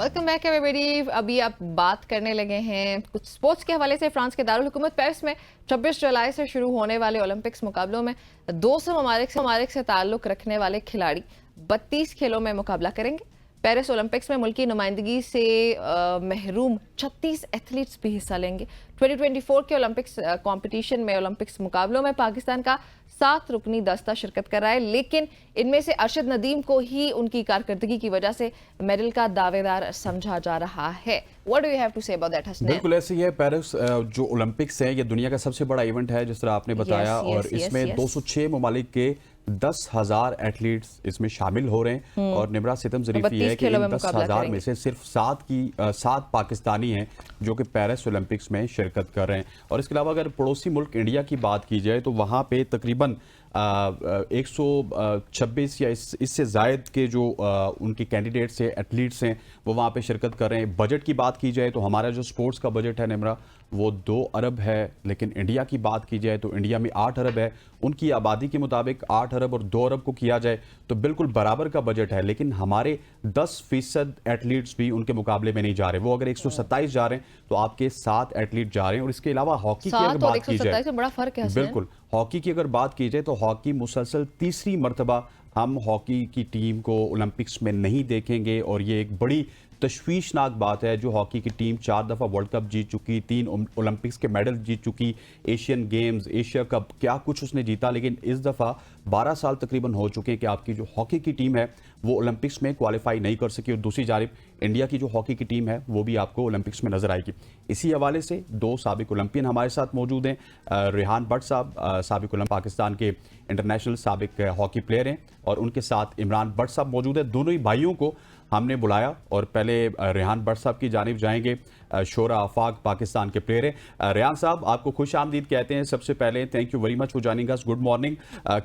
Welcome back everybody. अभी आप बात करने लगे हैं कुछ स्पोर्ट्स के हवाले से। फ्रांस के दारुल हुकूमत पेरिस में 26 जुलाई से शुरू होने वाले ओलंपिक्स मुकाबलों में 200 ममालिक से ताल्लुक रखने वाले खिलाड़ी 32 खेलों में मुकाबला करेंगे। पेरिस ओलंपिक्स में मुल्क की नुमाइंदगी से महरूम 36 एथलीट्स भी हिस्सा लेंगे। 2024 के ओलंपिक्स कंपटीशन में ओलंपिक्स मुकाबलों में पाकिस्तान का 7 रुकनी दस्ता शिरकत कर रहा है, लेकिन इनमें से अरशद नदीम को ही उनकी कारकर्दगी की वजह से मेडल का दावेदार समझा जा रहा है। What do you have to say about that, Hasnain? बिल्कुल ऐसे ही है। पेरिस जो ओलंपिक्स है ये दुनिया का सबसे बड़ा इवेंट है जिस तरह आपने बताया। और इसमें 206 ममालिक के 10,000 एथलीट्स इसमें शामिल हो रहे हैं। और निमरा सितम ज़रीफ़ी है कि इन 10,000 में से सिर्फ 7 पाकिस्तानी हैं जो कि पेरिस ओलंपिक्स में शिरकत कर रहे हैं। और इसके अलावा अगर पड़ोसी मुल्क इंडिया की बात की जाए तो वहाँ पे तकरीबन 126 या इससे ज़ायद के जो उनके कैंडिडेट्स हैं, एथलीट्स हैं, वो वहाँ पे शिरकत कर रहे हैं। बजट की बात की जाए तो हमारा जो स्पोर्ट्स का बजट है निमरा वो 2 अरब है, लेकिन इंडिया की बात की जाए तो इंडिया में 8 अरब है। उनकी आबादी के मुताबिक 8 अरब और 2 अरब को किया जाए तो बिल्कुल बराबर का बजट है, लेकिन हमारे 10% एथलीट्स भी उनके मुकाबले में नहीं जा रहे। वो अगर 127 जा रहे हैं तो आपके 7 एथलीट जा रहे हैं। और इसके अलावा हॉकी की अगर बात की जाए, बड़ा फर्क है। बिल्कुल हॉकी की अगर बात की जाए तो हॉकी मुसलसल तीसरी मरतबा हम हॉकी की टीम को ओलंपिक्स में नहीं देखेंगे। और ये एक बड़ी तशवीशनाक बात है। जो हॉकी की टीम 4 दफ़ा वर्ल्ड कप जीत चुकी, 3 ओलंपिक्स के मेडल जीत चुकी, एशियन गेम्स, एशिया कप, क्या कुछ उसने जीता, लेकिन इस दफ़ा 12 साल तकरीबन हो चुके हैं कि आपकी जो हॉकी की टीम है वो ओलंपिक्स में क्वालिफाई नहीं कर सकी। और दूसरी जानिब इंडिया की जो हॉकी की टीम है वो भी आपको ओलंपिक्स में नजर आएगी। इसी हवाले से 2 साबिक ओलंपियन हमारे साथ मौजूद हैं। रेहान भट्ट साहब साबिक ओलंपिक पाकिस्तान के इंटरनेशनल साबिक हॉकी प्लेयर हैं, और उनके साथ इमरान भट्ट साहब मौजूद हैं। दोनों ही भाइयों को हमने बुलाया और पहले रेहान भट्ट साहब की जानिब जाएंगे। शोरा आफाक पाकिस्तान के प्लेयर हैं। रेहान साहब आपको खुश आमदीद कहते हैं। सबसे पहले thank you very much for joining us. Good morning.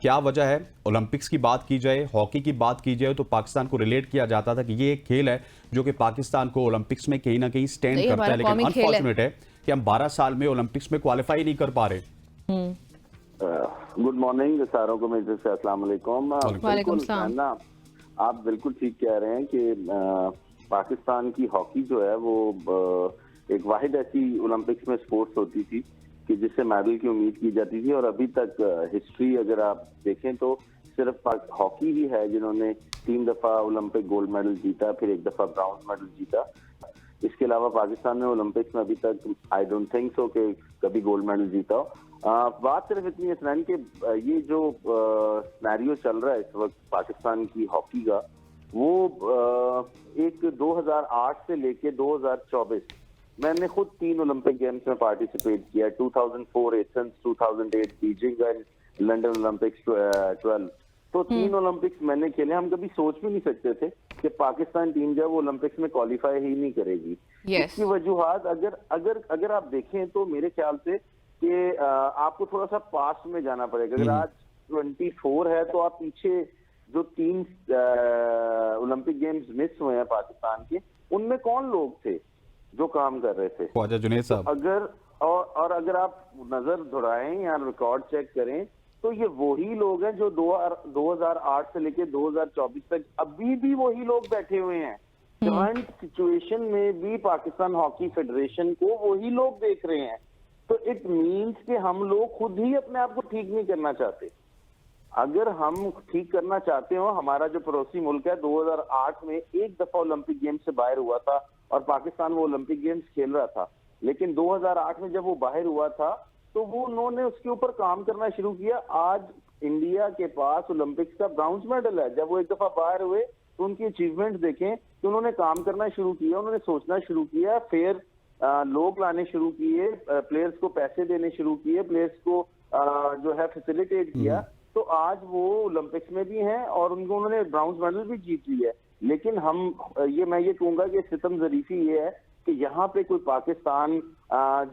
क्या वजह है, ओलंपिक्स की बात की जाए, हॉकी की बात की जाए तो पाकिस्तान को रिलेट किया जाता था कि ये एक खेल है जो कि पाकिस्तान को ओलंपिक्स में कहीं ना कहीं स्टैंड करता है, लेकिन अनफॉर्चुनेट है कि हम 12 साल में ओलंपिक्स में क्वालिफाई नहीं कर पा रहे। गुड मॉर्निंग सारों को मेरे से अस्सलाम वालेकुम। वालेकुम सलाम। आप बिल्कुल ठीक कह रहे हैं कि पाकिस्तान की हॉकी जो है वो एक वाहिद ऐसी ओलंपिक्स में स्पोर्ट्स होती थी कि जिससे मेडल की उम्मीद की जाती थी। और अभी तक हिस्ट्री अगर आप देखें तो सिर्फ हॉकी ही है जिन्होंने 3 दफा ओलंपिक गोल्ड मेडल जीता, फिर 1 दफा ब्राउन मेडल जीता। इसके अलावा पाकिस्तान ने ओलंपिक्स में अभी तक आई डोंट थिंक सो कि कभी गोल्ड मेडल जीता हो। बात सिर्फ इतनी है सनैन के ये जो सिनेरियो चल रहा है इस वक्त पाकिस्तान की हॉकी का, वो एक 2008 से लेके 2024 मैंने खुद 3 ओलंपिक गेम्स में पार्टिसिपेट किया। 2004 Athens, 2008 Beijing and London Olympics 12। तो 3 ओलंपिक्स मैंने खेले। हम कभी सोच भी नहीं सकते थे कि पाकिस्तान टीम जब ओलंपिक्स में क्वालिफाई ही नहीं करेगी। इसकी वजूहात अगर आप देखें तो मेरे ख्याल से कि आपको थोड़ा सा पास्ट में जाना पड़ेगा। अगर आज 24 है तो आप पीछे जो 3 ओलंपिक गेम्स मिस हुए हैं पाकिस्तान के, उनमें कौन लोग थे जो काम कर रहे थे? ख्वाजा जुनैद साहब। अगर अगर आप नजर दौड़ाएं या रिकॉर्ड चेक करें तो ये वही लोग हैं जो 2008 से लेके 2024 तक अभी भी वही लोग बैठे हुए हैं। करंट सिचुएशन में भी पाकिस्तान हॉकी फेडरेशन को वही लोग देख रहे हैं। तो इट मीन्स कि हम लोग खुद ही अपने आप को ठीक नहीं करना चाहते। अगर हम ठीक करना चाहते हो, हमारा जो पड़ोसी मुल्क है 2008 में 1 दफा ओलंपिक गेम्स से बाहर हुआ था और पाकिस्तान वो ओलंपिक गेम्स खेल रहा था, लेकिन 2008 में जब वो बाहर हुआ था तो वो उन्होंने उसके ऊपर काम करना शुरू किया। आज इंडिया के पास ओलंपिक्स का ब्राउन्ज मेडल है। जब वो 1 दफा बाहर हुए तो उनकी अचीवमेंट देखें कि उन्होंने काम करना शुरू किया, उन्होंने सोचना शुरू किया, फिर लोग लाने शुरू किए, प्लेयर्स को पैसे देने शुरू किए, प्लेयर्स को जो है फैसिलिटेट किया। तो आज वो ओलंपिक्स में भी हैं और उन्होंने ब्राउन्ज मेडल भी जीत लिया है। लेकिन मैं ये कहूंगा कि सितम ज़रीफी ये है कि यहाँ पे कोई पाकिस्तान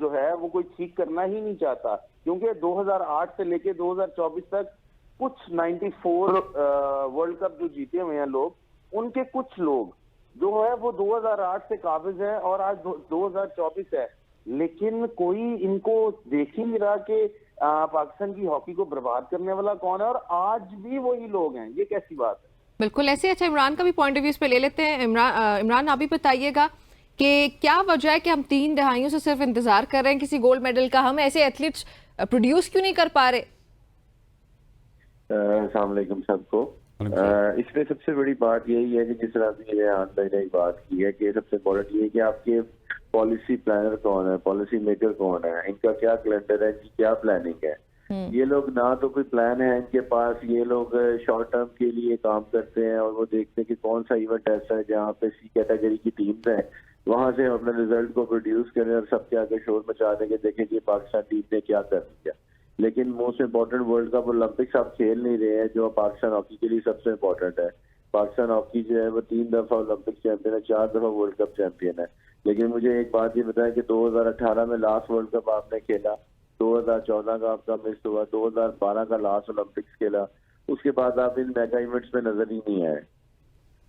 जो है वो कोई ठीक करना ही नहीं चाहता, क्योंकि 2008 से लेके 2024 तक कुछ 94 वर्ल्ड कप जो जीते हुए हैं लोग, उनके कुछ लोग जो है वो 2008 से काबिज है और आज 2024 है, लेकिन कोई इनको देख ही नहीं रहा कि पाकिस्तान की हॉकी को बर्बाद करने वाला कौन है। और आज भी वही लोग हैं। ये कैसी बात है? बिल्कुल ऐसे। अच्छा, इमरान का भी पॉइंट ऑफ व्यू इस पे ले लेते हैं। इमरान आप भी बताइएगा कि क्या वजह है कि हम 3 दहाइयों से सिर्फ इंतजार कर रहे हैं किसी गोल्ड मेडल का, हम ऐसे एथलीट्स प्रोड्यूस क्यों नहीं कर पा रहे? अस्सलाम वालेकुम सबको। इसमें सबसे बड़ी बात यही है कि जिस तरह से रेहान भाई ने बात की है कि सबसे इम्पोर्टेंट ये है कि आपके पॉलिसी प्लानर कौन है, पॉलिसी मेकर कौन है, इनका क्या कैलेंडर है, इनकी क्या प्लानिंग है। ये लोग ना तो कोई प्लान है इनके पास, ये लोग शॉर्ट टर्म के लिए काम करते हैं और वो देखते हैं कि कौन सा इवेंट ऐसा है जहाँ पे सी कैटेगरी की टीम्स हैं, वहां से हम अपने रिजल्ट को प्रोड्यूस करें और सबके आगे शोर मचा देंगे, देखें कि पाकिस्तान टीम ने क्या कर दिया। लेकिन most important world cup Olympics आप खेल नहीं रहे हैं, जो पाकिस्तान हॉकी के लिए सबसे इम्पोर्टेंट है। पाकिस्तान हॉकी जो है वो 3 दफा ओलंपिक चैंपियन है, 4 दफा वर्ल्ड कप चैंपियन है। लेकिन मुझे एक बात ये बताएं कि 2018 में लास्ट वर्ल्ड कप आपने खेला, 2014 का आपका मिस हुआ, 2012 का लास्ट ओलंपिक्स खेला, उसके बाद आप इन मेगा इवेंट्स में नजर ही नहीं आए।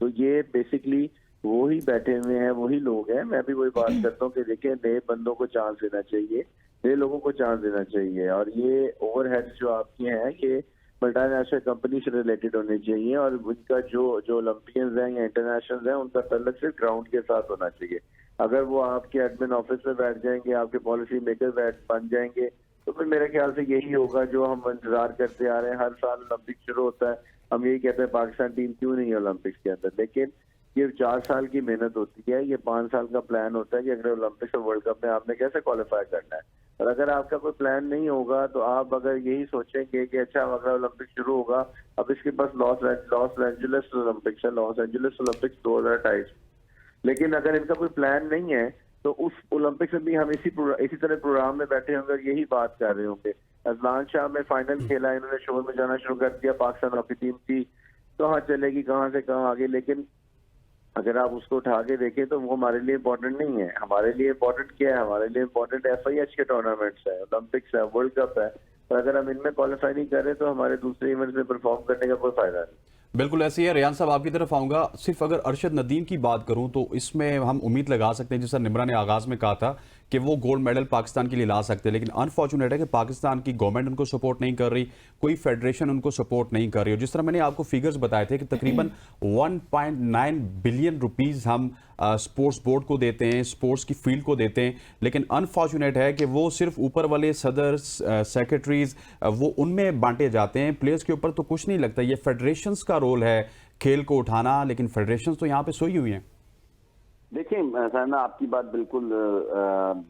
तो ये बेसिकली वही बैठे हुए हैं, वही लोग हैं। मैं भी वही बात करता हूँ कि देखिए नए बंदों को चांस देना चाहिए, नए लोगों को चांस देना चाहिए। और ये ओवरहेड्स जो आपके हैं ये मल्टीनेशनल कंपनी से रिलेटेड होने चाहिए और उनका जो ओलंपियंस हैं या इंटरनेशनल हैं उनका तल्लक सिर्फ ग्राउंड के साथ होना चाहिए। अगर वो आपके एडमिन ऑफिस में बैठ जाएंगे, आपके पॉलिसी मेकर बन जाएंगे, तो फिर मेरे ख्याल से यही होगा जो हम इंतजार करते आ रहे हैं। हर साल ओलंपिक शुरू होता है, हम यही कहते हैं पाकिस्तान टीम क्यों नहीं है ओलंपिक्स के अंदर। लेकिन ये 4 साल की मेहनत होती है, ये 5 साल का प्लान होता है कि अगले ओलंपिक्स और वर्ल्ड कप में आपने कैसे क्वालिफाई करना है। और अगर आपका कोई प्लान नहीं होगा तो आप अगर यही सोचेंगे कि अच्छा अगला ओलंपिक शुरू होगा, अब इसके पास लॉस एंजलिस ओलंपिक्स है, लॉस एंजलिस ओलंपिक्स 2028, लेकिन अगर इनका कोई प्लान नहीं है तो उस ओलंपिक्स में भी हम इसी तरह प्रोग्राम में बैठे होंगे और यही बात कर रहे होंगे। अजलान शाह में फाइनल खेला, इन्होंने शोर में जाना शुरू कर दिया, पाकिस्तान हॉकी टीम की कहाँ चलेगी, कहाँ से कहाँ आगे। लेकिन अगर आप उसको उठा के देखें तो वो हमारे लिए इम्पोर्टेंट नहीं है। हमारे लिए इम्पोर्टेंट क्या है? हमारे लिए इम्पोर्टेंट FIH के टूर्नामेंट्स है, ओलंपिक्स है, वर्ल्ड कप है। और अगर हम इनमें क्वालिफाई नहीं कर रहे तो हमारे दूसरे इवेंट्स में परफॉर्म करने का कोई फायदा नहीं। बिल्कुल ऐसे ही है। रेहान साहब आपकी तरफ आऊंगा। सिर्फ अगर अरशद नदीम की बात करूं तो इसमें हम उम्मीद लगा सकते हैं, जैसा निमरा ने आगाज में कहा था कि वो गोल्ड मेडल पाकिस्तान के लिए ला सकते हैं, लेकिन अनफॉर्चुनेट है कि पाकिस्तान की गवर्नमेंट उनको सपोर्ट नहीं कर रही, कोई फेडरेशन उनको सपोर्ट नहीं कर रही। और जिस तरह मैंने आपको फिगर्स बताए थे कि तकरीबन 1.9 बिलियन रुपीस हम स्पोर्ट्स बोर्ड को देते हैं, स्पोर्ट्स की फील्ड को देते हैं, लेकिन अनफॉर्चुनेट है कि वो सिर्फ ऊपर वाले सदर सेक्रेटरीज वो उनमें बांटे जाते हैं, प्लेयर्स के ऊपर तो कुछ नहीं लगता। ये फेडरेशंस का रोल है खेल को उठाना, लेकिन फेडरेशंस तो यहाँ पे सोई हुई हैं। देखिए साना, आपकी बात बिल्कुल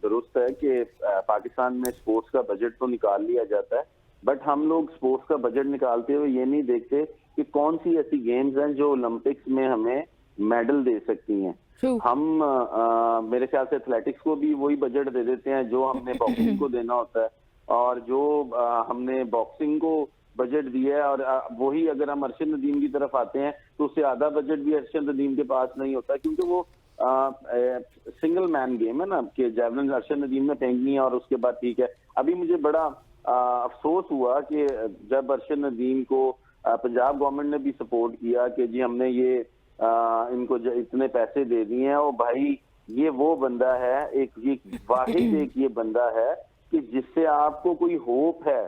दुरुस्त है कि पाकिस्तान में स्पोर्ट्स का बजट तो निकाल लिया जाता है, बट हम लोग स्पोर्ट्स का बजट निकालते हुए ये नहीं देखते कि कौन सी ऐसी गेम्स हैं जो ओलंपिक्स में हमें मेडल दे सकती हैं। हम मेरे ख्याल से एथलेटिक्स को भी वही बजट दे देते हैं जो हमने बॉक्सिंग को देना होता है, और जो हमने बॉक्सिंग को बजट दिया है, और वही अगर हम अरशद नदीम की तरफ आते हैं तो उससे आधा बजट भी अरशद नदीम के पास नहीं होता, क्योंकि वो सिंगल मैन गेम है ना, कि जेवलिन अरशद नदीम ने फेंकनी है और उसके बाद ठीक है। अभी मुझे बड़ा अफसोस हुआ कि जब अरशद नदीम को पंजाब गवर्नमेंट ने भी सपोर्ट किया कि जी हमने ये इनको इतने पैसे दे दिए हैं, और भाई ये वो बंदा है, एक वाहिद एक ये बंदा है कि जिससे आपको कोई होप है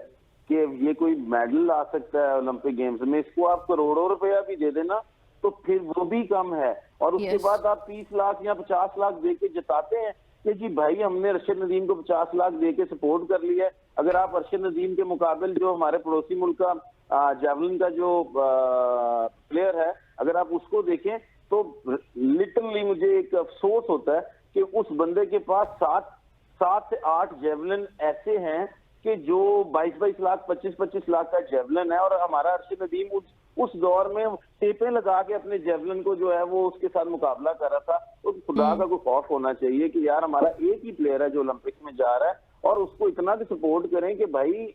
कि ये कोई मेडल ला सकता है ओलंपिक गेम्स में, इसको आप करोड़ों रुपया भी दे देना तो फिर वो भी कम है। और उसके बाद आप 30 लाख या 50 लाख दे के जिताते हैं कि जी भाई हमने अरशद नदीम को 50 लाख दे के सपोर्ट कर लिया है। अगर आप अरशद नदीम के मुकाबले जो हमारे पड़ोसी मुल्क का जेवलिन का जो प्लेयर है, अगर आप उसको देखें तो लिटरली मुझे एक अफसोस होता है कि उस बंदे के पास 7 से 8 जेवलिन ऐसे हैं कि जो 22 लाख 25 लाख का जेवलिन है, और हमारा अरशद नदीम उस दौर में टेपें लगा के अपने जेवलिन को जो है वो उसके साथ मुकाबला कर रहा था। तो खुदा का कोई खौफ होना चाहिए कि यार हमारा एक ही प्लेयर है जो ओलंपिक्स में जा रहा है, और उसको इतना भी सपोर्ट करें कि भाई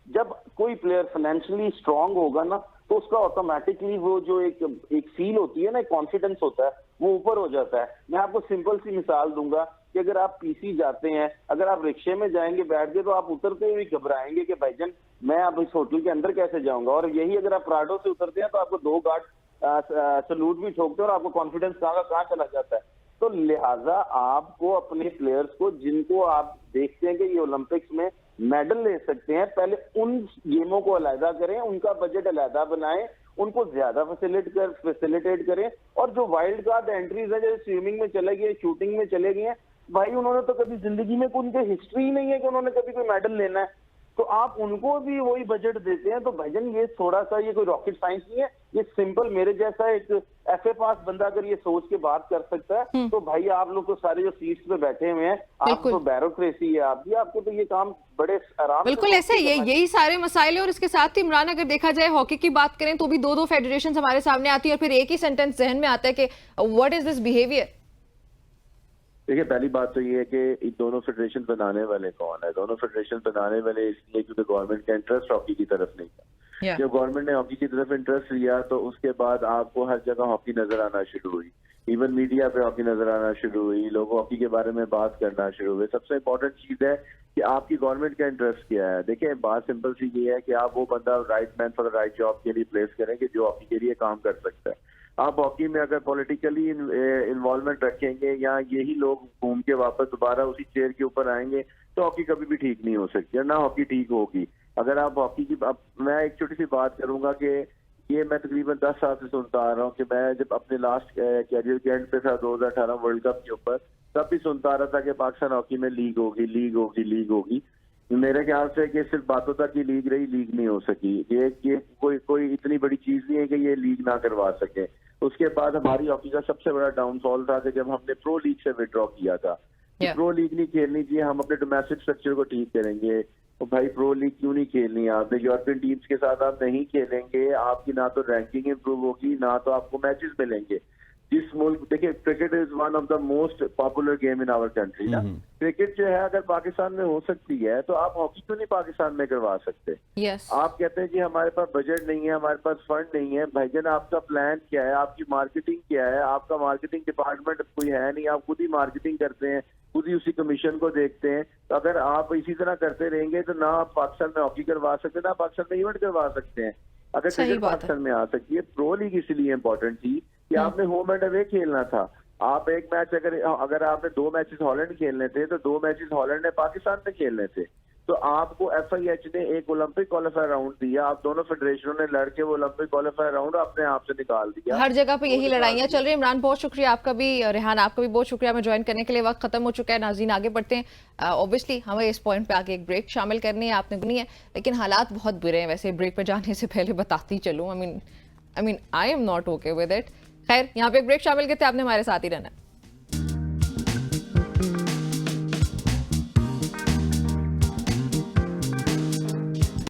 जब कोई प्लेयर फाइनेंशियली स्ट्रांग होगा ना तो उसका ऑटोमेटिकली वो जो एक फील होती है ना, एक कॉन्फिडेंस होता है, वो ऊपर हो जाता है। मैं आपको सिंपल सी मिसाल दूंगा कि अगर आप PC जाते हैं, अगर आप रिक्शे में जाएंगे बैठ के, तो आप उतरते हुए घबराएंगे कि भाईजान मैं अब इस होटल के अंदर कैसे जाऊंगा। और यही अगर आप प्राडो से उतरते हैं तो आपको 2 गार्ड सलूट भी ठोकते हैं और आपको कॉन्फिडेंस कहाँ चला जाता है। तो लिहाजा आपको अपने प्लेयर्स को जिनको आप देखते हैं कि ये ओलंपिक्स में मेडल ले सकते हैं, पहले उन गेमों को अलहदा करें, उनका बजट अलहदा बनाएं, उनको ज्यादा फैसिलिटेट करें। और जो वाइल्ड कार्ड एंट्रीज है, जैसे स्विमिंग में चले गए, शूटिंग में चले गए हैं, भाई उन्होंने तो कभी जिंदगी में उनके हिस्ट्री ही नहीं है कि उन्होंने कभी कोई मेडल लेना है, तो आप उनको भी वही बजट देते हैं। तो भाईजान ये थोड़ा सा, ये कोई रॉकेट साइंस नहीं है, ये सिंपल मेरे जैसा एक FA पास बंदा अगर ये सोच के बात कर सकता है, तो भाई आप लोग तो सारे जो सीट्स पे बैठे हुए हैं, आप तो बैरोक्रेसी है आपकी, आपको तो ये काम बड़े आराम बिल्कुल ऐसे यही सारे मसाइल है। और इसके साथ ही इमरान, अगर देखा जाए हॉकी की बात करें तो भी दो फेडरेशन हमारे सामने आती है और फिर एक ही सेंटेंस जहन में आता है कि व्हाट इज दिस बिहेवियर। देखिए, पहली बात तो ये है कि इन दोनों फेडरेशन बनाने वाले कौन है। दोनों फेडरेशन बनाने वाले इसलिए क्योंकि गवर्नमेंट का इंटरेस्ट हॉकी की तरफ नहीं था। जब गवर्नमेंट ने हॉकी की तरफ इंटरेस्ट लिया तो उसके बाद आपको हर जगह हॉकी नजर आना शुरू हुई, इवन मीडिया पे हॉकी नजर आना शुरू हुई, लोग हॉकी के बारे में बात करना शुरू हुए। सबसे इंपॉर्टेंट चीज है कि आपकी गवर्नमेंट का इंटरेस्ट क्या है। देखिए, बात सिंपल सी ये है कि आप वो बंदा right man for the right job के लिए प्लेस करेंगे जो हॉकी के लिए काम कर सकता है। आप हॉकी में अगर पॉलिटिकली इन्वॉल्वमेंट रखेंगे या यही लोग घूम के वापस दोबारा उसी चेयर के ऊपर आएंगे तो हॉकी कभी भी ठीक नहीं हो सकती और ना हॉकी ठीक होगी। अगर आप हॉकी की, मैं एक छोटी सी बात करूंगा कि ये मैं तकरीबन 10 साल से सुनता आ रहा हूँ कि मैं जब अपने लास्ट कैरियर के एंड पे था 2018 वर्ल्ड कप के ऊपर, तब भी सुनता आ रहा था कि पाकिस्तान हॉकी में लीग होगी, लीग होगी, लीग होगी। मेरे ख्याल से कि सिर्फ बातों तक ही लीग रही, लीग नहीं हो सकी। ये कोई इतनी बड़ी चीज नहीं है कि ये लीग ना करवा सके। उसके बाद हमारी हॉकी का सबसे बड़ा डाउनफॉल था कि जब हमने प्रो लीग से विड्रॉ किया था। प्रो लीग नहीं खेलनी चाहिए, हम अपने डोमेस्टिक स्ट्रक्चर को ठीक करेंगे। तो भाई प्रो लीग क्यों नहीं खेलनी? आपने यूरोपियन टीम्स के साथ आप नहीं खेलेंगे, आपकी ना तो रैंकिंग इंप्रूव होगी, ना तो आपको मैचेस मिलेंगे। जिस मुल्क, देखिए, cricket is one of the most popular game in our country ना। क्रिकेट जो है अगर पाकिस्तान में हो सकती है तो आप हॉकी क्यों नहीं पाकिस्तान में करवा सकते? आप कहते हैं कि हमारे पास बजट नहीं है, हमारे पास फंड नहीं है। भाईजान, आपका प्लान क्या है? आपकी मार्केटिंग क्या है? आपका मार्केटिंग डिपार्टमेंट कोई है नहीं, आप खुद ही मार्केटिंग करते हैं, खुद ही उसी कमीशन को देखते हैं। तो अगर आप इसी तरह करते रहेंगे तो ना आप पाकिस्तान में हॉकी करवा सकते, ना पाकिस्तान में इवेंट करवा सकते हैं। अगर क्रिकेट पाकिस्तान में आ सकती है, प्रो लीग इसलिए इम्पोर्टेंट थी कि आपने होम एंड अवे खेलना था। आप एक मैच अगर आपने 2 मैचेस हॉलैंड खेलने थे तो 2 मैचेस हॉलैंड ने पाकिस्तान में खेलने थे। तो आपको FIH ने एक ओलंपिक क्वालिफायर राउंड दिया, आप दोनों फेडरेशनों ने लड़के वो ओलंपिक क्वालिफायर राउंड अपने आप से निकाल दिया। हर जगह पे यही लड़ाइयां चल रही है। इमरान, बहुत शुक्रिया आपका भी, रेहान आपका भी बहुत शुक्रिया हमें ज्वाइन करने के लिए। वक्त खत्म हो चुका है, नाज़रीन आगे बढ़ते हैं। ऑब्वियसली हमें इस पॉइंट पे आगे एक ब्रेक शामिल करनी है, आपने नहीं है, लेकिन हालात बहुत बुरे हैं। वैसे ब्रेक पे जाने से पहले बताती चलूँ, I am not okay with it. खैर, यहाँ पे एक ब्रेक शामिल करते हैं, आपने हमारे साथ ही रहना है।